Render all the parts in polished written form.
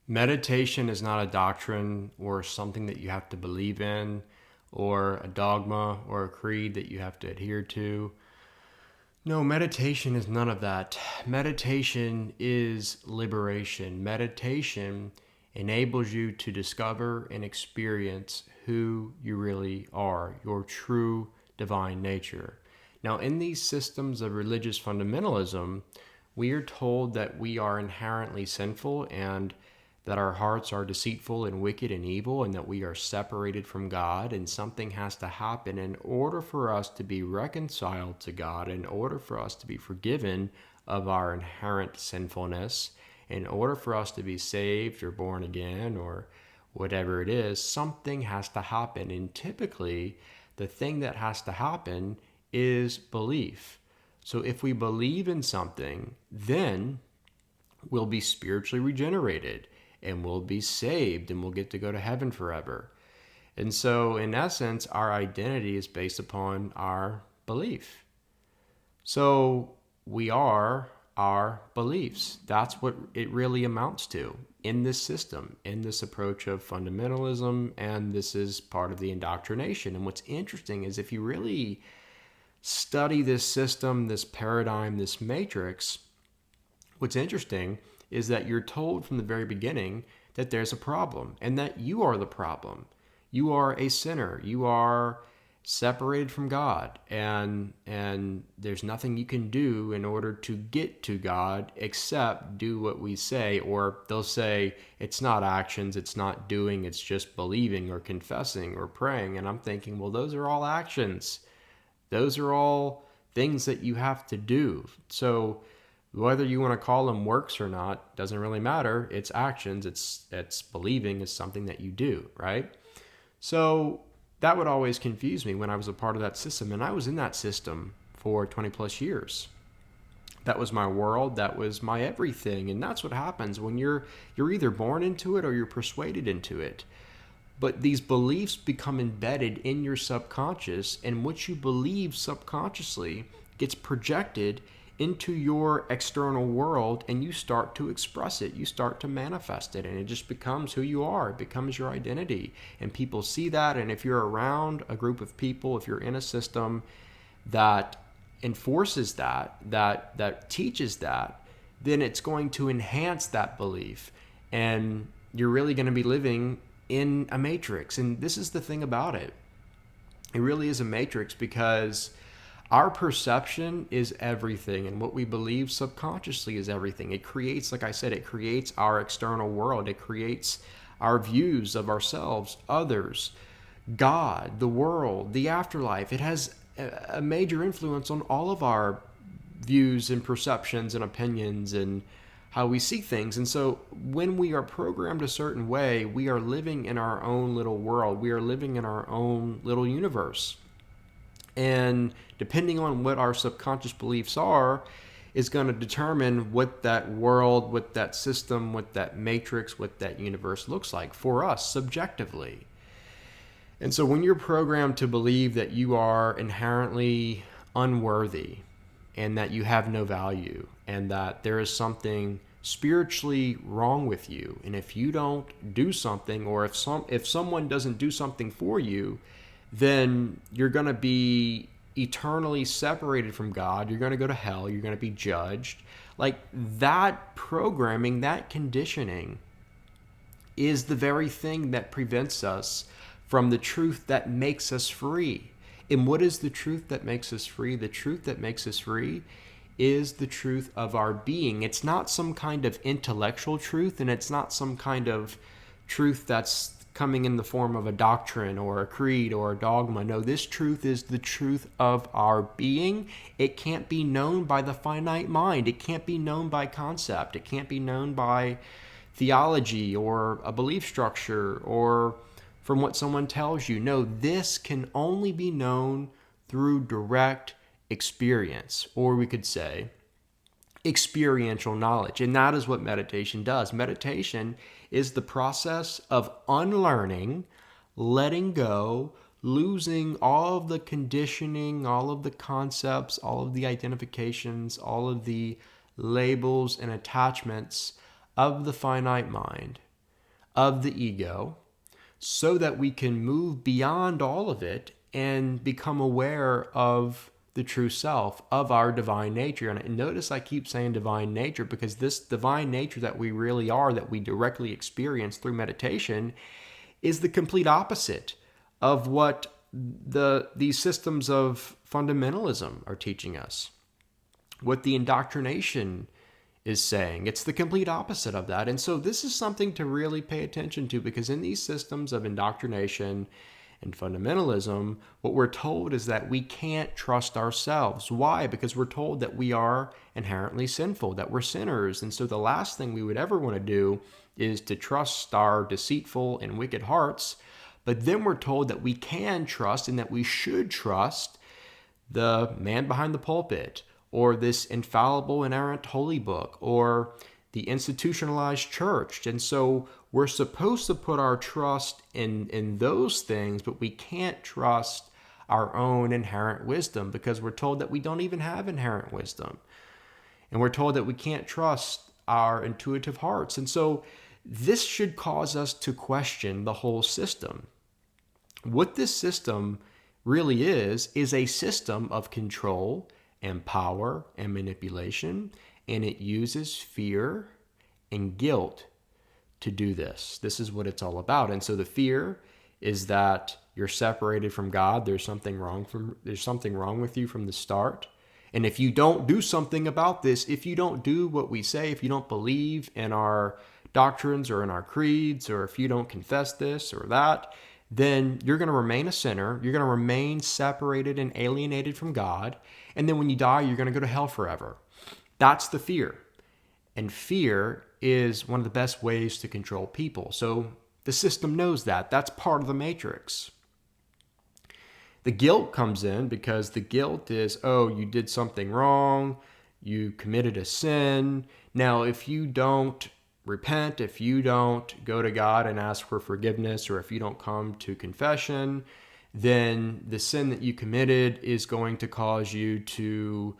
Meditation is not a doctrine or something that you have to believe in, or a dogma or a creed that you have to adhere to. No, meditation is none of that. Meditation is liberation. Meditation enables you to discover and experience who you really are, your true divine nature. Now, in these systems of religious fundamentalism, we are told that we are inherently sinful and that our hearts are deceitful and wicked and evil, and that we are separated from God, and something has to happen in order for us to be reconciled to God, in order for us to be forgiven of our inherent sinfulness, in order for us to be saved or born again or whatever it is. Something has to happen, and typically the thing that has to happen is belief. So if we believe in something, then we'll be spiritually regenerated and we'll be saved and we'll get to go to heaven forever. And so, in essence, our identity is based upon our belief. So, we are our beliefs. That's what it really amounts to in this system, in this approach of fundamentalism, and this is part of the indoctrination. And what's interesting is if you really study this system, this paradigm, this matrix, what's interesting is that you're told from the very beginning that there's a problem and that you are the problem. You are a sinner. You are separated from God, and there's nothing you can do in order to get to God except do what we say. Or they'll say it's not actions, it's not doing, it's just believing or confessing or praying. And I'm thinking, well, those are all actions. Those are all things that you have to do. So whether you want to call them works or not doesn't really matter. It's actions. It's believing is something that you do, right? So that would always confuse me when I was a part of that system, and I was in that system for 20 plus years. That was my world. That was my everything, and that's what happens when you're either born into it or you're persuaded into it. But these beliefs become embedded in your subconscious, and what you believe subconsciously gets projected into your external world, and you start to express it. You start to manifest it, and it just becomes who you are. It becomes your identity, and people see that. And if you're around a group of people, if you're in a system that enforces that teaches that, then it's going to enhance that belief, and you're really going to be living in a matrix. And this is the thing about it. It really is a matrix, because our perception is everything, and what we believe subconsciously is everything. It creates, like I said, it creates our external world. It creates our views of ourselves, others, God, the world, the afterlife. It has a major influence on all of our views and perceptions and opinions and how we see things. And so when we are programmed a certain way, we are living in our own little world. We are living in our own little universe. And depending on what our subconscious beliefs are, is going to determine what that world, what that system, what that matrix, what that universe looks like for us subjectively. And so when you're programmed to believe that you are inherently unworthy and that you have no value and that there is something spiritually wrong with you, and if you don't do something, or if someone doesn't do something for you, then you're going to be eternally separated from God. You're going to go to hell. You're going to be judged. Like, that programming, that conditioning is the very thing that prevents us from the truth that makes us free. And what is the truth that makes us free? The truth that makes us free is the truth of our being. It's not some kind of intellectual truth, and it's not some kind of truth that's coming in the form of a doctrine or a creed or a dogma. No, this truth is the truth of our being. It can't be known by the finite mind. It can't be known by concept. It can't be known by theology or a belief structure or from what someone tells you. No, this can only be known through direct experience, or we could say experiential knowledge. And that is what meditation does. Meditation is the process of unlearning, letting go, losing all of the conditioning, all of the concepts, all of the identifications, all of the labels and attachments of the finite mind, of the ego so that we can move beyond all of it and become aware of the true self, of our divine nature. And notice I keep saying divine nature because this divine nature that we really are, that we directly experience through meditation, is the complete opposite of what these systems of fundamentalism are teaching us, what the indoctrination is saying. It's the complete opposite of that. And so this is something to really pay attention to, because in these systems of indoctrination and fundamentalism, what we're told is that we can't trust ourselves. Why? Because we're told that we are inherently sinful, that we're sinners. And so the last thing we would ever want to do is to trust our deceitful and wicked hearts. But then we're told that we can trust and that we should trust the man behind the pulpit, or this infallible, inerrant holy book, or the institutionalized church. And so we're supposed to put our trust in those things, but we can't trust our own inherent wisdom because we're told that we don't even have inherent wisdom. And we're told that we can't trust our intuitive hearts. And so this should cause us to question the whole system. What this system really is a system of control and power and manipulation, and it uses fear and guilt to do this. This is what it's all about. And so the fear is that you're separated from God. There's something wrong with you from the start. And if you don't do something about this, if you don't do what we say, if you don't believe in our doctrines or in our creeds, or if you don't confess this or that, then you're going to remain a sinner. You're going to remain separated and alienated from God. And then when you die, you're going to go to hell forever. That's the fear. And fear is one of the best ways to control people. So the system knows that. That's part of the matrix. The guilt comes in because the guilt is, oh, you did something wrong. You committed a sin. Now, if you don't repent, if you don't go to God and ask for forgiveness, or if you don't come to confession, then the sin that you committed is going to cause you to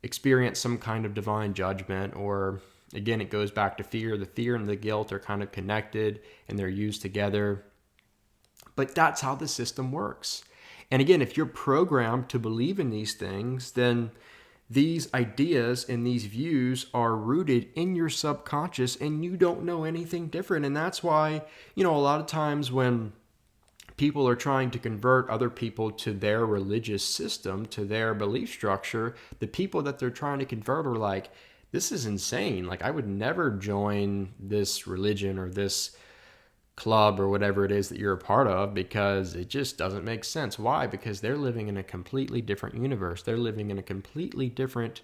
experience some kind of divine judgment. Or again, it goes back to fear. The fear and the guilt are kind of connected and they're used together. But that's how the system works. And again, if you're programmed to believe in these things, then these ideas and these views are rooted in your subconscious and you don't know anything different. And that's why, a lot of times when people are trying to convert other people to their religious system, to their belief structure, the people that they're trying to convert are like, this is insane. Like, I would never join this religion or this club or whatever it is that you're a part of, because it just doesn't make sense. Why? Because they're living in a completely different universe. They're living in a completely different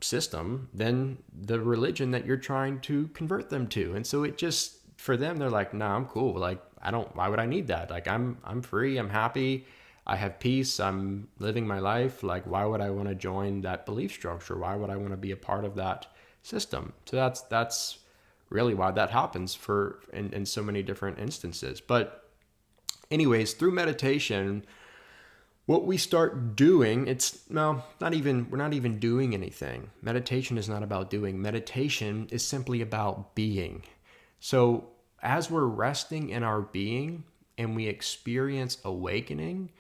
system than the religion that you're trying to convert them to. And so it just, for them, they're like, nah, I'm cool. Like, why would I need that? Like, I'm free. I'm happy. I have peace. I'm living my life. Like, why would I want to join that belief structure? Why would I want to be a part of that system? So that's really why that happens in so many different instances. But anyways, through meditation, what we start doing, we're not even doing anything. Meditation is not about doing. Meditation is simply about being. So as we're resting in our being and we experience awakening,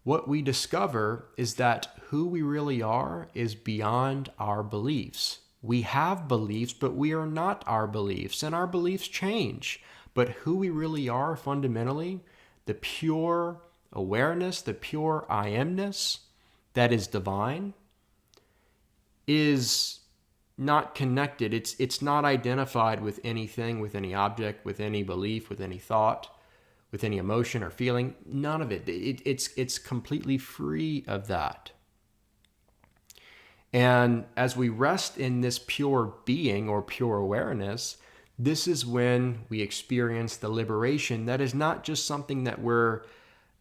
what we discover is that who we really are is beyond our beliefs. We have beliefs, but we are not our beliefs, and our beliefs change. But who we really are fundamentally, the pure awareness, the pure I amness that is divine, is not connected. It's not identified with anything, with any object, with any belief, with any thought, with any emotion or feeling. None of it. It's completely free of that. And as we rest in this pure being or pure awareness, this is when we experience the liberation that is not just something that we're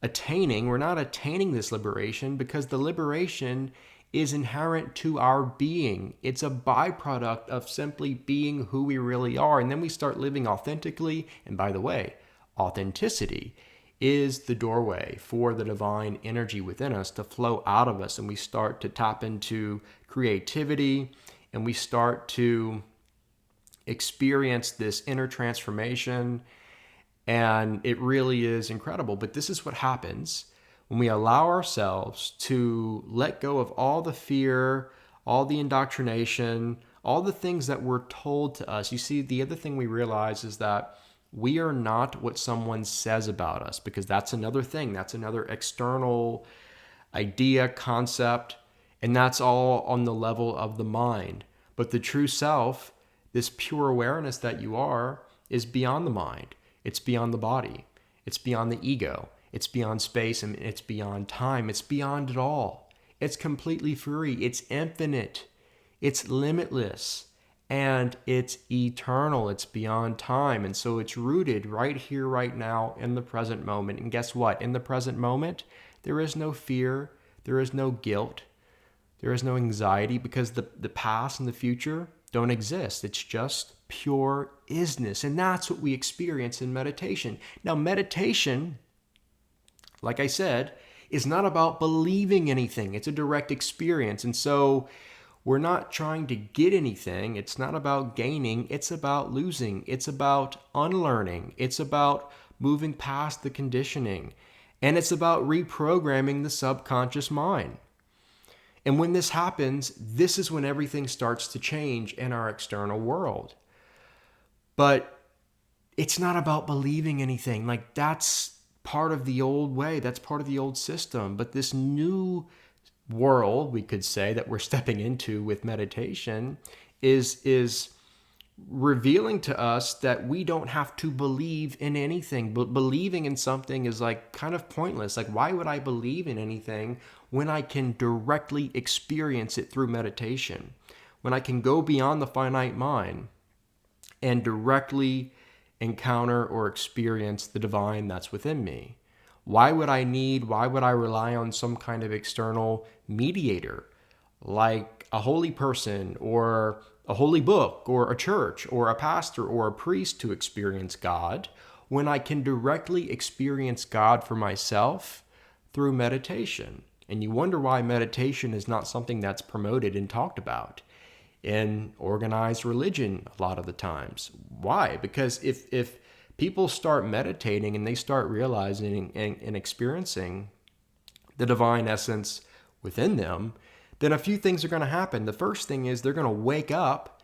attaining. We're not attaining this liberation because the liberation is inherent to our being. It's a byproduct of simply being who we really are. And then we start living authentically. And by the way, authenticity is the doorway for the divine energy within us to flow out of us. And we start to tap into creativity, and we start to experience this inner transformation, and it really is incredible. But this is what happens when we allow ourselves to let go of all the fear, all the indoctrination, all the things that were told to us. You see, the other thing we realize is that we are not what someone says about us, because that's another thing. That's another external idea, concept, and that's all on the level of the mind. But the true self, this pure awareness that you are, is beyond the mind. It's beyond the body. It's beyond the ego. It's beyond space, and it's beyond time. It's beyond it all. It's completely free. It's infinite. It's limitless. And it's eternal. It's beyond time. And so it's rooted right here, right now, in the present moment. And guess what? In the present moment, there is no fear. There is no guilt. There is no anxiety, because the past and the future don't exist. It's just pure isness. And that's what we experience in meditation. Now, meditation, like I said, is not about believing anything. It's a direct experience. And so we're not trying to get anything. It's not about gaining. It's about losing. It's about unlearning. It's about moving past the conditioning. And it's about reprogramming the subconscious mind. And when this happens, this is when everything starts to change in our external world. But it's not about believing anything. Like, that's part of the old way. That's part of the old system. But this new world, we could say, that we're stepping into with meditation is revealing to us that we don't have to believe in anything. But believing in something is like kind of pointless. Like, why would I believe in anything when I can directly experience it through meditation? When I can go beyond the finite mind and directly encounter or experience the divine that's within me. Why would I rely on some kind of external mediator, like a holy person or a holy book or a church or a pastor or a priest, to experience God, when I can directly experience God for myself through meditation? And you wonder why meditation is not something that's promoted and talked about in organized religion a lot of the times. Why? Because if people start meditating and they start realizing and experiencing the divine essence within them, then a few things are going to happen. The first thing is they're going to wake up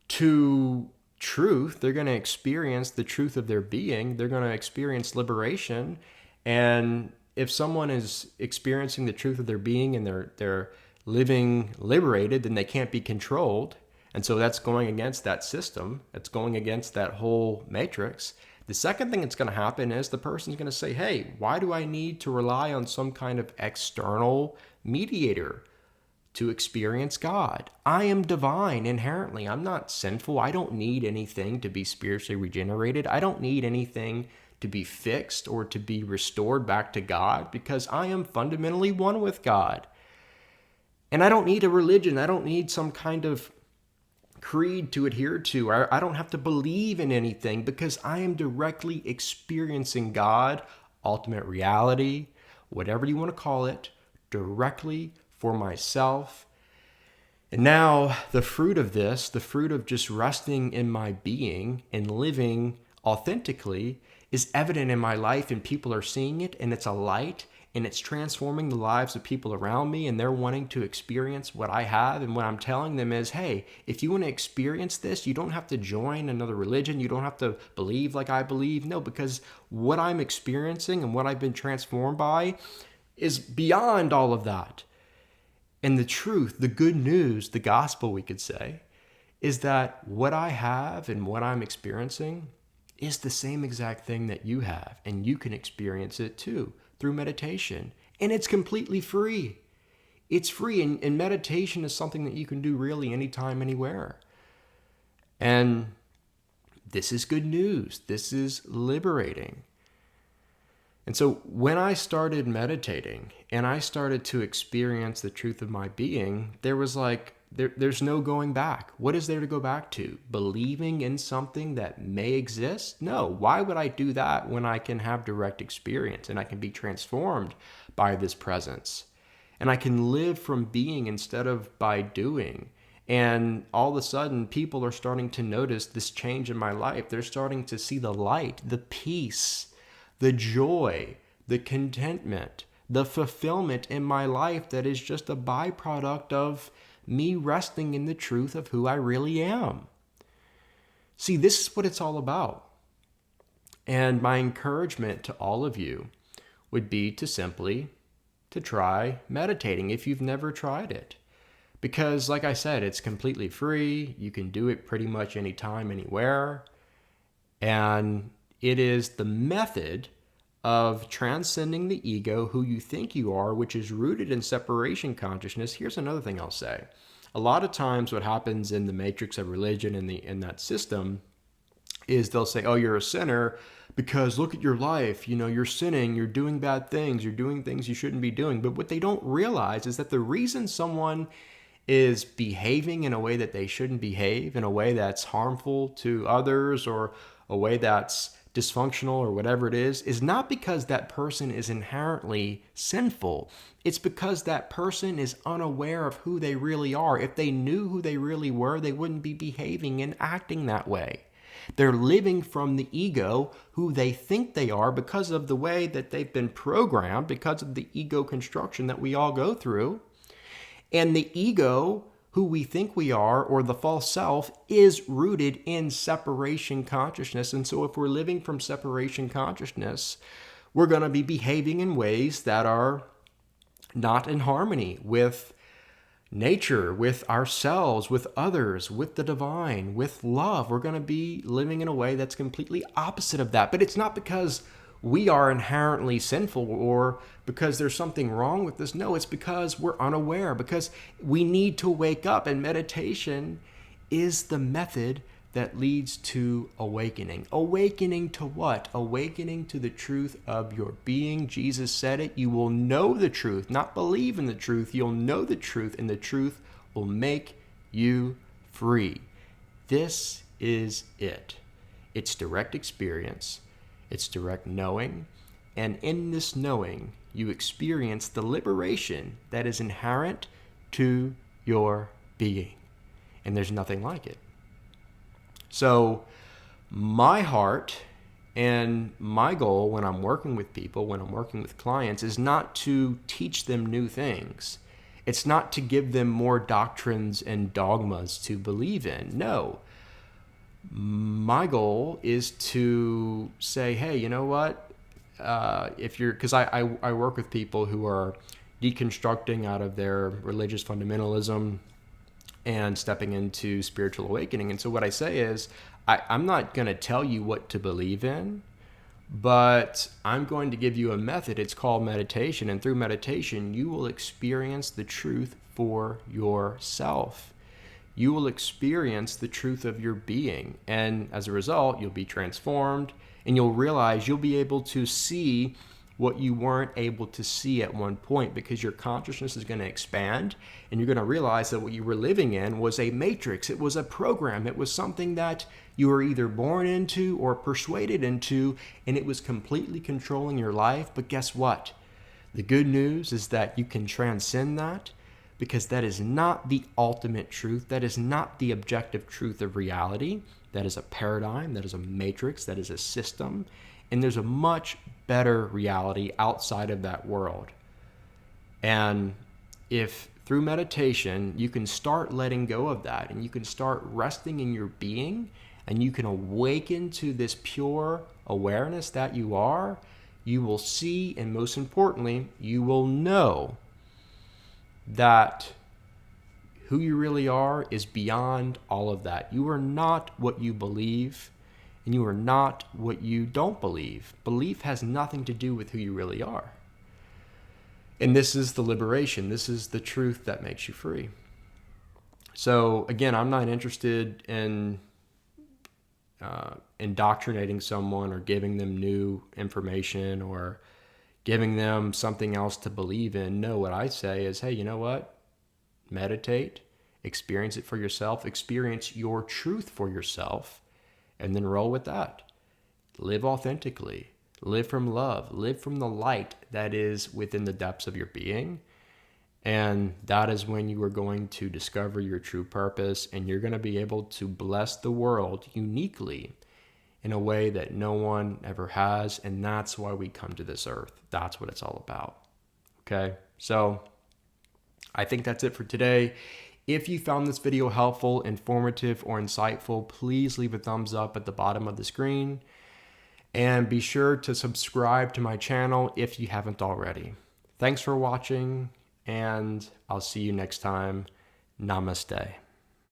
to truth. They're going to experience the truth of their being. They're going to experience liberation. And if someone is experiencing the truth of their being and they're living liberated, then they can't be controlled. And so that's going against that system. That's going against that whole matrix. The second thing that's going to happen is the person's going to say, hey, why do I need to rely on some kind of external mediator to experience God? I am divine inherently. I'm not sinful. I don't need anything to be spiritually regenerated. I don't need anything to be fixed or to be restored back to God, because I am fundamentally one with God. And I don't need a religion. I don't need some kind of creed to adhere to. I don't have to believe in anything, because I am directly experiencing God, ultimate reality, whatever you want to call it, directly for myself. And now the fruit of this, the fruit of just resting in my being and living authentically, is evident in my life, and people are seeing it, and it's a light, and it's transforming the lives of people around me, and they're wanting to experience what I have. And what I'm telling them is, hey, if you want to experience this, you don't have to join another religion. You don't have to believe like I believe. No, because what I'm experiencing and what I've been transformed by is beyond all of that. And the truth, the good news, the gospel, we could say, is that what I have and what I'm experiencing is the same exact thing that you have, and you can experience it too through meditation. And it's completely free. It's free, and meditation is something that you can do really anytime, anywhere. And this is good news. This is liberating. And so when I started meditating and I started to experience the truth of my being, there was there's no going back. What is there to go back to? Believing in something that may exist? No. Why would I do that when I can have direct experience and I can be transformed by this presence? And I can live from being instead of by doing. And all of a sudden, people are starting to notice this change in my life. They're starting to see the light, the peace, the joy, the contentment, the fulfillment in my life that is just a byproduct of me resting in the truth of who I really am. See, this is what it's all about. And my encouragement to all of you would be to simply to try meditating if you've never tried it. Because like I said, it's completely free. You can do it pretty much anytime, anywhere. And it is the method of transcending the ego, who you think you are, which is rooted in separation consciousness. Here's another thing I'll say. A lot of times what happens in the matrix of religion in that system is they'll say, oh, you're a sinner because look at your life. You're sinning, you're doing bad things, you're doing things you shouldn't be doing. But what they don't realize is that the reason someone is behaving in a way that they shouldn't behave, in a way that's harmful to others or a way that's dysfunctional or whatever it is not because that person is inherently sinful. It's because that person is unaware of who they really are. If they knew who they really were, they wouldn't be behaving and acting that way. They're living from the ego, who they think they are, because of the way that they've been programmed, because of the ego construction that we all go through. And the ego, who we think we are, or the false self, is rooted in separation consciousness. And so if we're living from separation consciousness, we're going to be behaving in ways that are not in harmony with nature, with ourselves, with others, with the divine, with love. We're going to be living in a way that's completely opposite of that. But it's not because we are inherently sinful or because there's something wrong with us. No, it's because we're unaware, because we need to wake up. And meditation is the method that leads to awakening. Awakening to what? Awakening to the truth of your being. Jesus said it. You will know the truth, not believe in the truth. You'll know the truth, and the truth will make you free. This is it. It's direct experience. It's direct knowing. And in this knowing, you experience the liberation that is inherent to your being. And there's nothing like it. So my heart and my goal when I'm working with people, when I'm working with clients, is not to teach them new things. It's not to give them more doctrines and dogmas to believe in. No. My goal is to say, hey, you know what? Because I work with people who are deconstructing out of their religious fundamentalism and stepping into spiritual awakening. And so what I say is, I'm not going to tell you what to believe in, but I'm going to give you a method. It's called meditation. And through meditation, you will experience the truth for yourself. You will experience the truth of your being. And as a result, you'll be transformed, and you'll realize you'll be able to see what you weren't able to see at one point, because your consciousness is going to expand, and you're going to realize that what you were living in was a matrix. It was a program. It was something that you were either born into or persuaded into, and it was completely controlling your life. But guess what? The good news is that you can transcend that, because that is not the ultimate truth. That is not the objective truth of reality. That is a paradigm. That is a matrix. That is a system. And there's a much better reality outside of that world. And if through meditation, you can start letting go of that, and you can start resting in your being, and you can awaken to this pure awareness that you are, you will see, and most importantly, you will know that who you really are is beyond all of that. You are not what you believe, and you are not what you don't believe. Belief has nothing to do with who you really are. And this is the liberation. This is the truth that makes you free. So again, I'm not interested in indoctrinating someone or giving them new information or giving them something else to believe in. No, what I say is, hey, you know what? Meditate, experience it for yourself, experience your truth for yourself, and then roll with that. Live authentically. Live from love. Live from the light that is within the depths of your being. And that is when you are going to discover your true purpose, and you're going to be able to bless the world uniquely in a way that no one ever has. And that's why we come to this earth. That's what it's all about. Okay. So I think that's it for today. If you found this video helpful, informative, or insightful, please leave a thumbs up at the bottom of the screen. And be sure to subscribe to my channel if you haven't already. Thanks for watching, and I'll see you next time. Namaste.